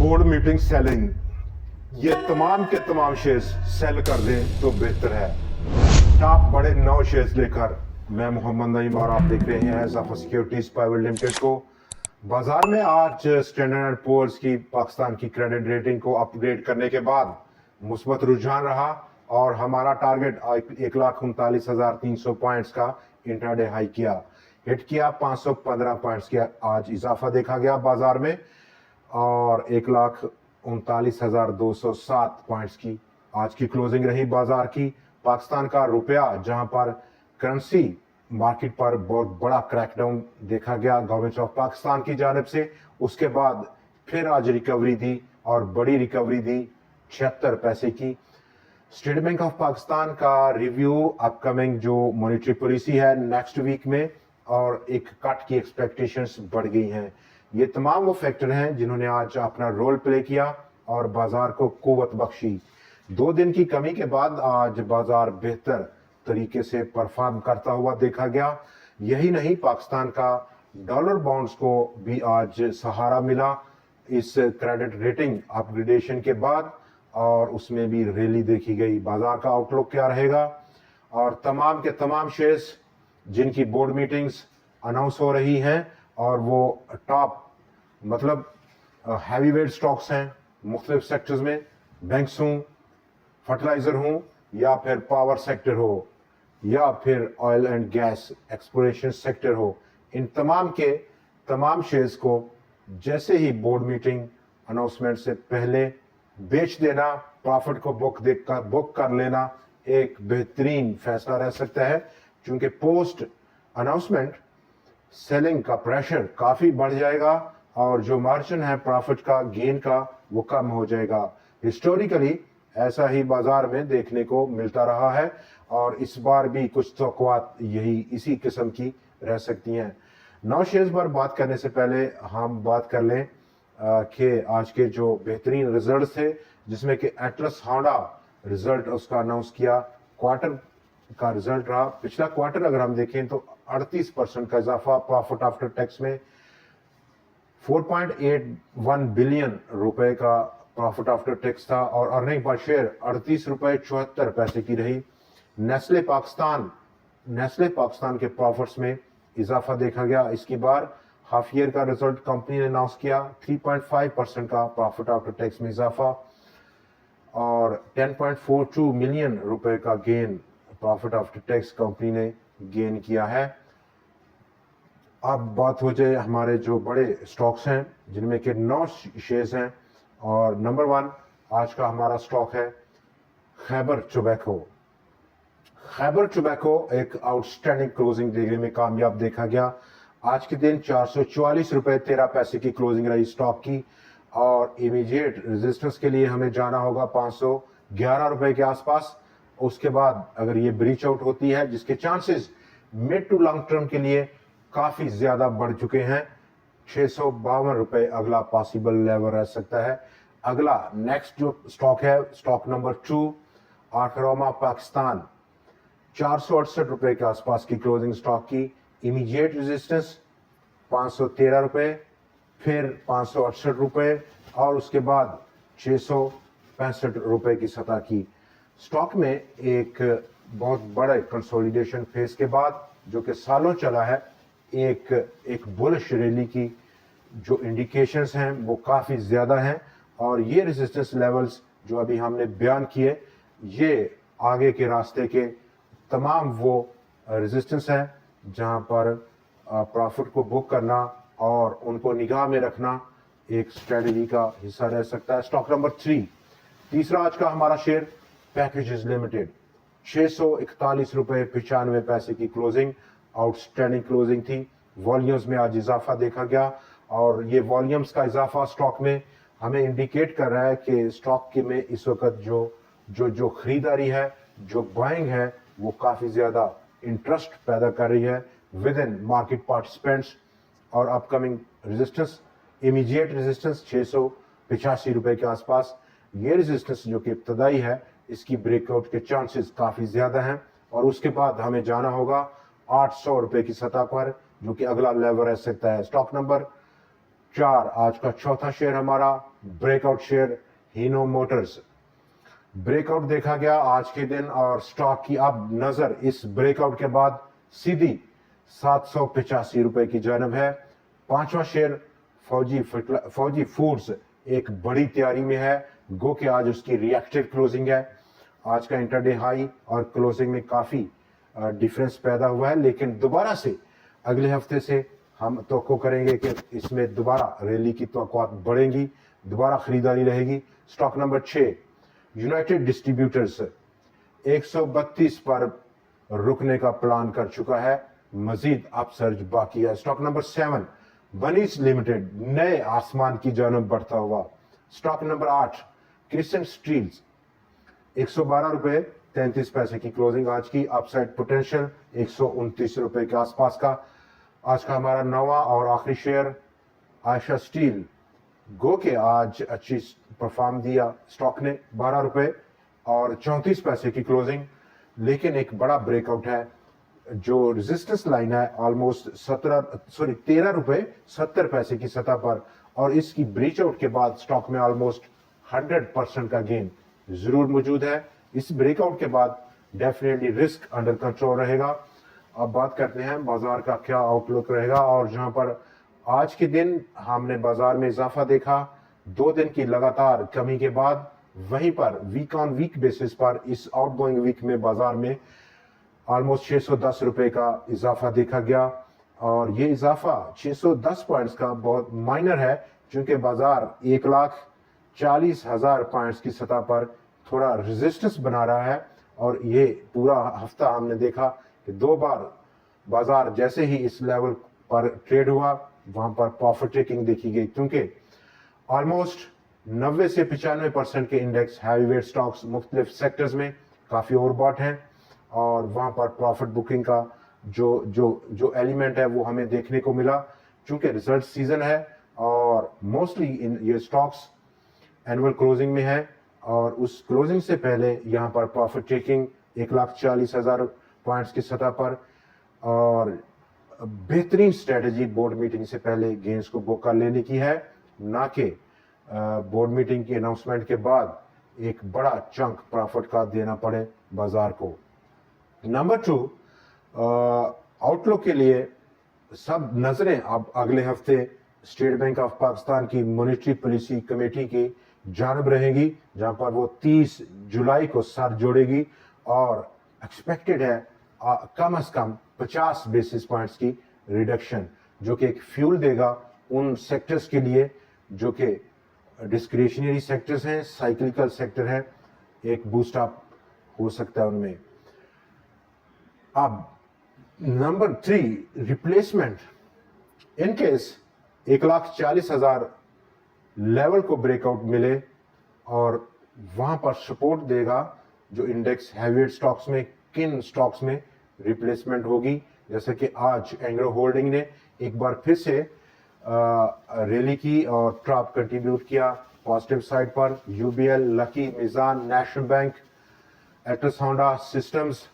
Board meeting selling, ये तमाम के तमाम शेयर्स सेल कर दें तो बेहतर है। टॉप बड़े 9 शेयर्स लेकर मैं मोहम्मद नईम और आप देख रहे हैं ज़फर सिक्योरिटीज प्राइवेट लिमिटेड को। बाजार में आज स्टैंडर्ड एंड पुअर्स की पाकिस्तान की क्रेडिट रेटिंग को अपग्रेड करने के बाद मुस्बत रुझान रहा और हमारा टारगेट 1,39,300 पॉइंट्स का इंट्राडे हाई किया, हिट किया। 515 पॉइंट्स का आज इजाफा देखा गया बाजार में और 1,39,207 पॉइंट्स की आज की क्लोजिंग रही बाजार की। पाकिस्तान का रुपया जहां पर करेंसी मार्केट पर बहुत बड़ा क्रैकडाउन देखा गया गवर्नमेंट ऑफ पाकिस्तान की जानिब से, उसके बाद फिर आज रिकवरी दी और बड़ी रिकवरी दी 76 पैसे की। स्टेट बैंक ऑफ पाकिस्तान का रिव्यू अपकमिंग जो मॉनेटरी पॉलिसी है नेक्स्ट वीक में और एक कट की एक्सपेक्टेशंस बढ़ गई हैं। ये तमाम वो फैक्टर हैं जिन्होंने आज अपना रोल प्ले किया और बाजार को कुव्वत बख्शी। 2 दिन की कमी के बाद आज बाजार बेहतर तरीके से परफॉर्म करता हुआ देखा गया। यही नहीं, पाकिस्तान का डॉलर बॉन्ड्स को भी आज सहारा मिला इस क्रेडिट रेटिंग अपग्रेडेशन के बाद और उसमें भी रैली देखी गई। बाजार का आउटलुक क्या रहेगा और तमाम के तमाम शेयर्स जिनकी बोर्ड मीटिंग्स अनाउंस हो रही हैं और वो टॉप मतलब हैवी वेट स्टॉक्स हैं मुख्तलिफ सेक्टर्स में, बैंक्स हों, फर्टिलाइजर हों या फिर पावर सेक्टर हो या फिर oil and gas exploration sector हो, इन तमाम के तमाम शेयर्स को जैसे ही बोर्ड मीटिंग अनाउंसमेंट से पहले बेच देना, प्रॉफिट को बुक कर लेना एक बेहतरीन फैसला रह सकता है, क्योंकि पोस्ट अनाउंसमेंट सेलिंग का प्रेशर काफ़ी बढ़ जाएगा और जो मार्जिन है प्रॉफिट का, गेन का, वो कम हो जाएगा। हिस्टोरिकली ऐसा ही बाजार में देखने को मिलता रहा है और इस बार भी कुछ तवक्कुआत यही इसी किस्म की रह सकती हैं। 9 शेयर्स पर बात करने से पहले हम बात कर लें कि आज के जो बेहतरीन रिजल्ट थे, जिसमें कि एटलस होंडा रिजल्ट उसका अनाउंस किया, क्वार्टर का रिजल्ट रहा। पिछला क्वार्टर अगर हम देखें तो 38% का इजाफा, प्रॉफिट आफ्टर टैक्स में 4.81 बिलियन रुपए का प्रॉफिट आफ्टर टैक्स था और अर्निंग पर शेयर 38 रुपए 74 पैसे की रही। नेस्ले पाकिस्तान के प्रॉफिट्स में इजाफा देखा गया। इसकी बार हाफ ईयर का रिजल्ट कंपनी ने अनाउंस किया, 3.5% का प्रॉफिट आफ्टर टैक्स में इजाफा और 10.42 मिलियन रुपए का gain profit after tax company ने गेन किया है। अब बात हो जाए हमारे जो बड़े स्टॉक्स हैं जिनमें के 9 शेयर्स हैं और नंबर 1 आज का हमारा स्टॉक है खैबर टोबैको। खैबर टोबैको एक आउटस्टैंडिंग क्लोजिंग देने में कामयाब देखा गया। आज के दिन 444 रुपए 13 पैसे की क्लोजिंग रही स्टॉक की और इमीडिएट रेजिस्टेंस के लिए हमें जाना होगा 511 रुपए के आसपास। उसके बाद अगर ये ब्रीच आउट होती है, जिसके chances mid to long term के लिए काफी ज्यादा बढ़ चुके हैं, 652 रुपए अगला पॉसिबल लेवल रह सकता है। अगला नेक्स्ट जो स्टॉक है, स्टॉक नंबर 2 आर्थरोमा पाकिस्तान, 468 रुपए के आसपास की क्लोजिंग स्टॉक की। इमीडिएट रेजिस्टेंस 513 रुपए, फिर 568 रुपए और उसके बाद 665 रुपए की सतह की। स्टॉक में एक बहुत बड़े कंसोलिडेशन फेज के बाद जो कि सालों चला है, एक बुलिश रैली की जो इंडिकेशंस हैं वो काफ़ी ज़्यादा हैं और ये रेजिस्टेंस लेवल्स जो अभी हमने बयान किए, ये आगे के रास्ते के तमाम वो रेजिस्टेंस हैं जहां पर प्रॉफिट को बुक करना और उनको निगाह में रखना एक स्ट्रेटजी का हिस्सा रह सकता है। स्टॉक नंबर 3 तीसरा आज का हमारा शेयर पैकेजेस लिमिटेड, 641 रुपए 95 पैसे की क्लोजिंग, आउटस्टैंडिंग क्लोजिंग थी। वॉल्यूम्स में आज इजाफा देखा गया और ये वॉल्यूम्स का इजाफा स्टॉक में हमें इंडिकेट कर रहा है कि स्टॉक के में इस वक्त जो खरीदारी है, जो बाइंग है, वो काफ़ी ज़्यादा इंटरेस्ट पैदा कर रही है विद इन मार्केट पार्टिसिपेंट्स। और अपकमिंग रेजिस्टेंस, इमीडिएट रेजिस्टेंस 685 रुपए के आसपास, ये रेजिस्टेंस जो कि इब्तदाई है, इसकी ब्रेकआउट के चांसेस काफ़ी ज़्यादा हैं और उसके बाद हमें जाना होगा 800 रुपए की सतह पर, जो कि अगला लेवल रह सकता है। स्टॉक नंबर 4 आज का चौथा शेयर हमारा ब्रेकआउट शेयर हीनो मोटर्स। ब्रेकआउट देखा गया आज के दिन और स्टॉक की अब नजर इस ब्रेकआउट के बाद सीधी 785 रुपए की जानब है। पांचवा शेयर फौजी फूड्स एक बड़ी तैयारी में है, गो कि आज उसकी रिएक्टिव क्लोजिंग है। आज का इंटरडे हाई और क्लोजिंग में काफी डिफरेंस पैदा हुआ है, लेकिन दोबारा से अगले हफ्ते से हम तवक्को करेंगे कि इसमें दोबारा रैली की तवक्कुआत बढ़ेंगी, दोबारा खरीदारी रहेगी। स्टॉक नंबर 6 यूनाइटेड डिस्ट्रीब्यूटर्स 132 पर रुकने का प्लान कर चुका है, मजीद अपसर्ज बाकी है। स्टॉक नंबर 7 बनीज लिमिटेड नए आसमान की जानब बढ़ता हुआ। स्टॉक नंबर 8 क्रिस्टन स्टील्स 112 रुपए 33 पैसे की क्लोजिंग आज की, अपसाइड पोटेंशियल 129 रुपए के आसपास का। आज का हमारा नौवां और आखिरी शेयर आयशा स्टील, गो के आज अच्छी परफॉर्म दिया स्टॉक ने, 12 रुपए और 34 पैसे की क्लोजिंग, लेकिन एक बड़ा ब्रेकआउट है। जो रेजिस्टेंस लाइन है ऑलमोस्ट 13 रुपए 70 पैसे की सतह पर, और इसकी ब्रीच आउट के बाद स्टॉक में ऑलमोस्ट 100% का गेन जरूर मौजूद है। इस ब्रेकआउट के बाद डेफिनेटली रिस्क अंडर कंट्रोल रहेगा। अब बात करते हैं बाजार का क्या आउटलुक रहेगा, और जहां पर आज के दिन हमने बाजार में इजाफा देखा 2 दिन की लगातार कमी के बाद, वहीं पर वीक ऑन वीक बेसिस पर इस आउटगोइंग वीक में बाजार में ऑलमोस्ट 610 रुपए का इजाफा देखा गया, और ये इजाफा 610 पॉइंट्स का बहुत माइनर है, क्योंकि बाजार 1,40,000 पॉइंट्स की सतह पर थोड़ा रेजिस्टेंस बना रहा है। और ये पूरा हफ्ता हमने देखा कि 2 बार बाजार जैसे ही इस लेवल पर ट्रेड हुआ वहां पर प्रॉफिट टेकिंग देखी गई, क्योंकि ऑलमोस्ट 90 से 95% के इंडेक्स हैवीवेट स्टॉक्स मुख्तलिफ सेक्टर्स में काफी ओवरबॉट हैं, और वहां पर प्रॉफिट बुकिंग का जो एलिमेंट है वो हमें देखने को मिला, क्योंकि रिजल्ट सीजन है और मोस्टली ये स्टॉक्स एनुअल क्लोजिंग में है, और उस क्लोजिंग से पहले यहाँ पर प्रॉफिट टेकिंग 1,40,000 पॉइंट्स की सतह पर, और बेहतरीन स्ट्रेटजी बोर्ड मीटिंग से पहले गेंस को बुक कर लेने की है, ना कि बोर्ड मीटिंग की अनाउंसमेंट के बाद एक बड़ा चंक प्रॉफिट का देना पड़े बाजार को। नंबर 2 आउटलुक के लिए सब नजरें अब अगले हफ्ते स्टेट बैंक ऑफ पाकिस्तान की मॉनेटरी पॉलिसी कमेटी की जानब रहेगी, जहां पर वो 30 जुलाई को सर जोड़ेगी, और एक्सपेक्टेड है कम से कम 50 बेसिस पॉइंट्स की रिडक्शन, जो कि एक फ्यूल देगा उन सेक्टर्स के लिए जो कि डिस्क्रिशनरी सेक्टर्स हैं, साइक्लिकल सेक्टर हैं, एक बूस्ट अप हो सकता है उनमें। अब number 3 replacement, in case 1,40,000 level को ब्रेकआउट मिले और वहां पर सपोर्ट देगा जो इंडेक्स हैवीवेट स्टॉक्स में, किन स्टॉक्स में रिप्लेसमेंट होगी, जैसे कि आज एंग्रो होल्डिंग ने एक बार फिर से रैली की और ट्रॉप कंट्रीब्यूट किया पॉजिटिव साइड पर। UBL, Lucky, Meezan, National Bank, एटस Honda Systems,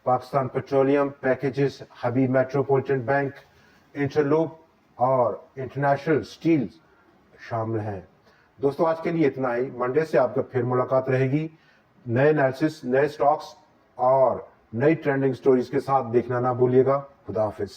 Pakistan Petroleum, Packages, Habib Metropolitan Bank, Interloop और इंटरनेशनल स्टील शामिल हैं। दोस्तों आज के लिए इतना ही, मंडे से आपका फिर मुलाकात रहेगी नए एनालिसिस, नए स्टॉक्स और नई ट्रेंडिंग स्टोरीज के साथ। देखना ना भूलिएगा। खुदा हाफिज।